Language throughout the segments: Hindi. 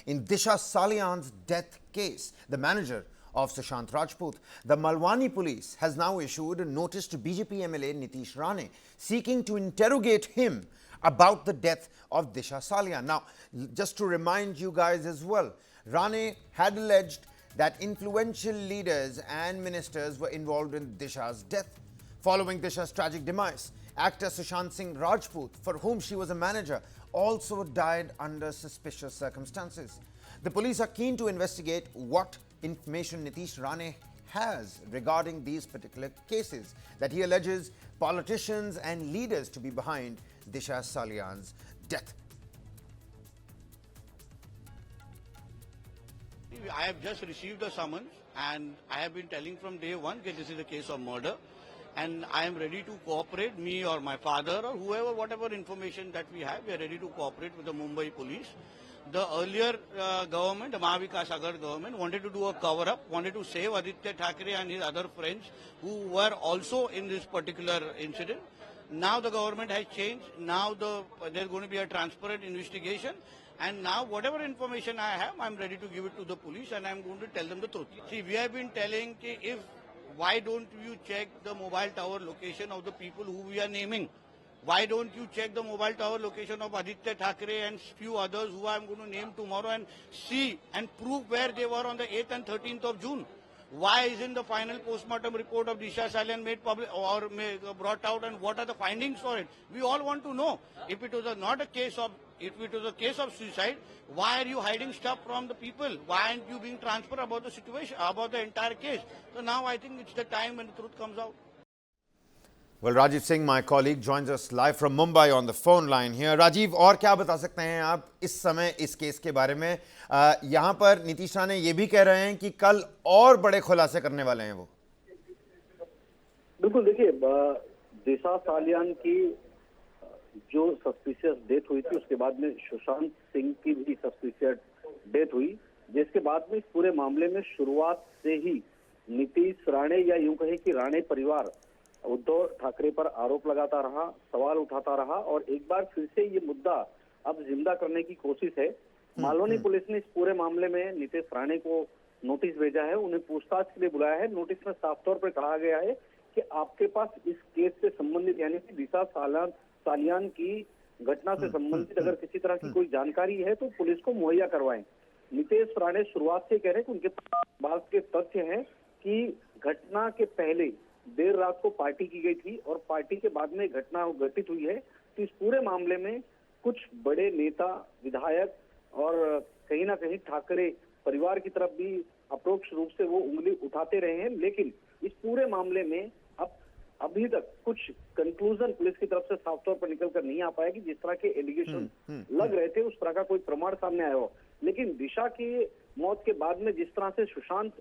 in Disha Salian's death case, the manager of Sushant Rajput. The Malwani police has now issued a notice to BJP MLA Nitish Rane seeking to interrogate him about the death of Disha Salian. Now, just to remind you guys as well, Rane had alleged that influential leaders and ministers were involved in Disha's death. Following Disha's tragic demise, actor Sushant Singh Rajput, for whom she was a manager, also died under suspicious circumstances. The police are keen to investigate what information Nitish Rane has regarding these particular cases that he alleges politicians and leaders to be behind Disha Salian's death. I have just received a summons and I have been telling from day one that this is a case of murder and I am ready to cooperate, me or my father or whoever, whatever information that we have, we are ready to cooperate with the Mumbai police. The earlier government, the Mahavikas Aghad government, wanted to do a cover-up, wanted to save Aditya Thackeray and his other friends who were also in this particular incident. Now the government has changed. Now there's going to be a transparent investigation. And now whatever information I have, I'm ready to give it to the police and I'm going to tell them the truth. See, we have been telling why don't you check the mobile tower location of the people who we are naming? Why don't you check the mobile tower location of Aditya Thackeray and few others who I'm going to name tomorrow and see and prove where they were on the 8th and 13th of June? Why isn't the final postmortem report of Disha Salian made public or brought out and what are the findings for it? We all want to know. If it was a case of suicide, why are you hiding stuff from the people? Why aren't you being transparent about the situation, about the entire case? So now I think it's the time when the truth comes out. Well, Rajiv Singh, my colleague, joins us live from Mumbai on the phone line here. Rajiv, और क्या बता सकते हैं आप इस समय इस केस के बारे में? यहाँ पर नीतीश राणे ये भी कह रहे हैं कि कल और बड़े खुलासे करने वाले हैं वो। बिल्कुल, देखिए, दिशा सालियान की जो सस्पिशियस डेथ हुई थी उसके बाद में सुशांत सिंह की भी सस्पिशियस डेथ हुई, जिसके बाद में इस पूरे मामले में शुरुआत से ही नीतीश राणे या यूं कहें कि राणे परिवार उद्धव ठाकरे पर आरोप लगाता रहा, सवाल उठाता रहा और एक बार फिर से ये मुद्दा अब जिंदा करने की कोशिश है। मालवनी पुलिस ने इस पूरे मामले में नीतीश राणे को नोटिस भेजा है, उन्हें पूछताछ के लिए बुलाया है। नोटिस में साफ तौर पर कहा गया है कि आपके पास इस केस से संबंधित यानी कि दिशा सालियान की घटना से संबंधित अगर किसी तरह की कोई जानकारी है तो पुलिस को मुहैया करवाएं। नीतीश राणे शुरुआत से कह रहे हैं कि उनके पास बात के तथ्य हैं कि घटना के पहले देर रात को पार्टी की गई थी और पार्टी के बाद में घटना घटित हुई है। तो इस पूरे मामले में कुछ बड़े नेता, विधायक और कहीं ना कहीं ठाकरे परिवार की तरफ भी अप्रोक्ष रूप से वो उंगली उठाते रहे हैं, लेकिन इस पूरे मामले में अभी तक कुछ कंक्लूजन पुलिस की तरफ से साफ तौर पर निकल कर नहीं आ पाया कि जिस तरह के एलिगेशन लग रहे थे उस तरह का कोई प्रमाण सामने आया हो। लेकिन दिशा की मौत के बाद में जिस तरह से सुशांत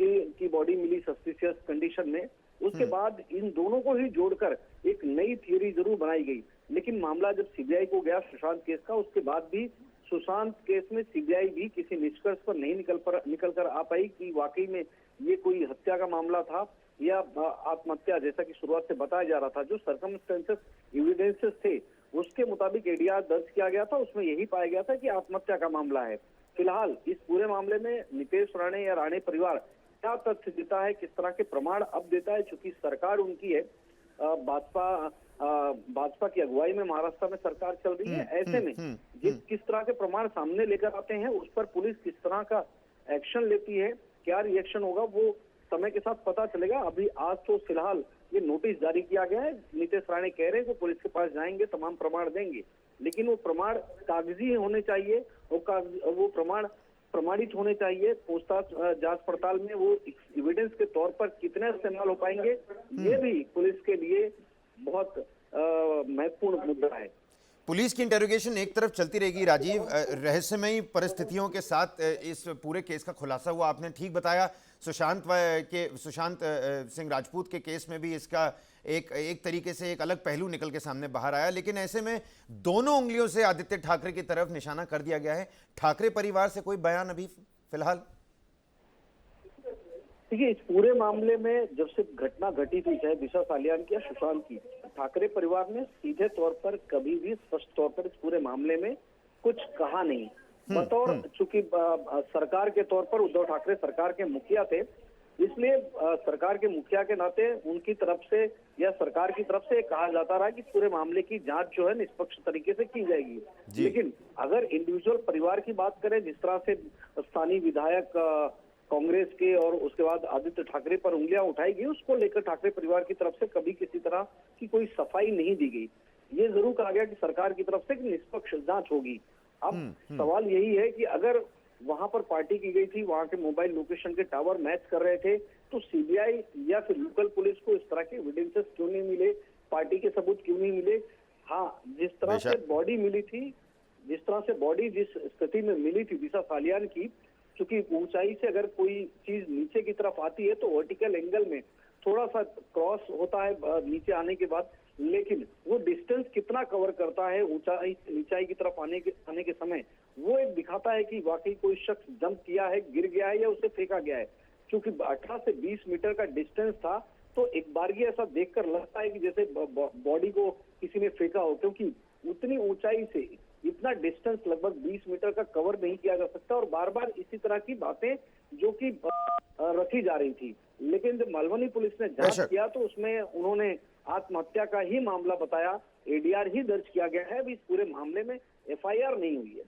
की बॉडी मिली सस्पिशियस कंडीशन में, उसके बाद इन दोनों को ही जोड़कर एक नई थियरी जरूर बनाई गई। लेकिन मामला जब सीबीआई को गया सुशांत केस का, उसके बाद भी सुशांत केस में सीबीआई भी किसी निष्कर्ष पर नहीं निकल कर आ पाई कि वाकई में ये कोई हत्या का मामला था या आत्महत्या, जैसा कि शुरुआत से बताया जा रहा था। जो सर्कमस्टेंसेस एविडेंसेस थे उसके मुताबिक एडीआर दर्ज किया गया था, उसमें यही पाया गया था कि आत्महत्या का मामला है। फिलहाल इस पूरे मामले में नीतीश राणे या राणे परिवार क्या तथ्य देता है, किस तरह के प्रमाण अब देता है, चूंकि सरकार उनकी है, भाजपा की अगुवाई में महाराष्ट्र में सरकार चल रही है, ऐसे में किस तरह के प्रमाण सामने लेकर आते हैं, उस पर पुलिस किस तरह का एक्शन लेती है, क्या रिएक्शन होगा, वो समय के साथ पता चलेगा। अभी आज तो फिलहाल ये नोटिस जारी किया गया है। नीतीश राणे कह रहे हैं कि पुलिस के पास जाएंगे, तमाम प्रमाण देंगे, लेकिन वो प्रमाण कागजी होने चाहिए, वो प्रमाण प्रमाणित होने चाहिए। पूछताछ जांच पड़ताल में वो एविडेंस के तौर पर कितने इस्तेमाल हो पाएंगे, ये भी पुलिस के लिए बहुत महत्वपूर्ण मुद्दा है। पुलिस की इंटेरोगेशन एक तरफ चलती रहेगी राजीव, रहस्यमयी परिस्थितियों के साथ इस पूरे केस का खुलासा हुआ। आपने ठीक बताया, सुशांत सिंह राजपूत के केस में भी इसका एक तरीके से एक अलग पहलू निकल के सामने बाहर आया, लेकिन ऐसे में दोनों उंगलियों से आदित्य ठाकरे की तरफ निशाना कर दिया गया है। ठाकरे परिवार से कोई बयान अभी फिलहाल? देखिए, इस पूरे मामले में जब से घटना घटी थी, चाहे दिशा सालियान की या सुशांत की, ठाकरे परिवार ने सीधे तौर पर कभी भी स्पष्ट तौर पर इस पूरे मामले में कुछ कहा नहीं। बतौर चूंकि सरकार के तौर पर उद्धव ठाकरे सरकार के मुखिया थे, इसलिए सरकार के मुखिया के नाते उनकी तरफ से या सरकार की तरफ से कहा जाता रहा कि पूरे मामले की जांच जो है निष्पक्ष तरीके से की जाएगी। लेकिन अगर इंडिविजुअल परिवार की बात करें, जिस तरह से स्थानीय विधायक कांग्रेस के और उसके बाद आदित्य ठाकरे पर उंगलियां उठाई गई, उसको लेकर ठाकरे परिवार की तरफ से कभी किसी तरह की कोई सफाई नहीं दी गई। ये जरूर कहा गया कि सरकार की तरफ से निष्पक्ष जांच होगी। अब सवाल यही है कि अगर वहां पर पार्टी की गई थी, वहां के मोबाइल लोकेशन के टावर मैच कर रहे थे, तो सीबीआई या फिर लोकल पुलिस को इस तरह के एविडेंसेस क्यों नहीं मिले, पार्टी के सबूत क्यों नहीं मिले? हाँ, जिस तरह से बॉडी मिली थी, जिस तरह से बॉडी जिस स्थिति में मिली थी दिशा सालियान की, क्योंकि ऊंचाई से अगर कोई चीज नीचे की तरफ आती है तो वर्टिकल एंगल में थोड़ा सा क्रॉस होता है नीचे आने के बाद, लेकिन वो डिस्टेंस कितना कवर करता है ऊंचाई की तरफ आने के समय, वो एक दिखाता है कि वाकई कोई शख्स जंप किया है, गिर गया है या उसे फेंका गया है। क्योंकि 18 से 20 मीटर का डिस्टेंस था, तो एक बारगी ऐसा देखकर लगता है कि जैसे बॉडी को किसी ने फेंका हो, क्योंकि उतनी ऊंचाई से इतना डिस्टेंस लगभग 20 मीटर का कवर नहीं किया जा सकता। और बार बार इसी तरह की बातें जो कि रखी जा रही थी, लेकिन जब मलवनी पुलिस ने जांच किया तो उसमें उन्होंने आत्महत्या का ही मामला बताया, एडीआर ही दर्ज किया गया है। अभी इस पूरे मामले में एफआईआर नहीं हुई है।